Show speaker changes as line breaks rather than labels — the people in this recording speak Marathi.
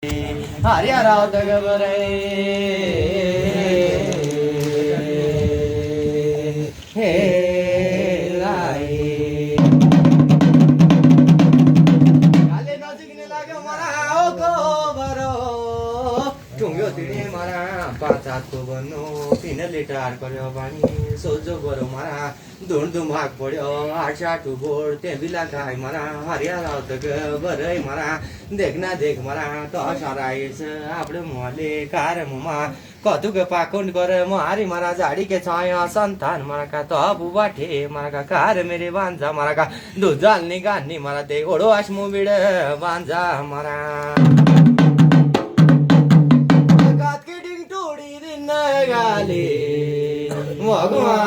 हरिया राव तगबर हे लाई काले नजीकने लाग्यो मराओको बरो टुङ्ग्यो तिने मरा पाँच हातको बन्नु तिनीहरूले टार गर्यो पानी सोझो गरौँ मरा धुँधुम भाग पड्यो आठ बोर त्यहाँ बिला खाइ मरा हरिया राव त गबरै मरा देखना देख मरा त सराएछ आफ्नो मुहले कार मुमा कतुक पाकुन कर मारी मरा झाड़ी के छाया संतान मराका त बुबाठे मराका कार मेरे बांजा मराका दुजाल निगानी मरा ते ओडो आश्मु बिड बांजा मरा कात की डिंग टोडी दिन गाले मगवा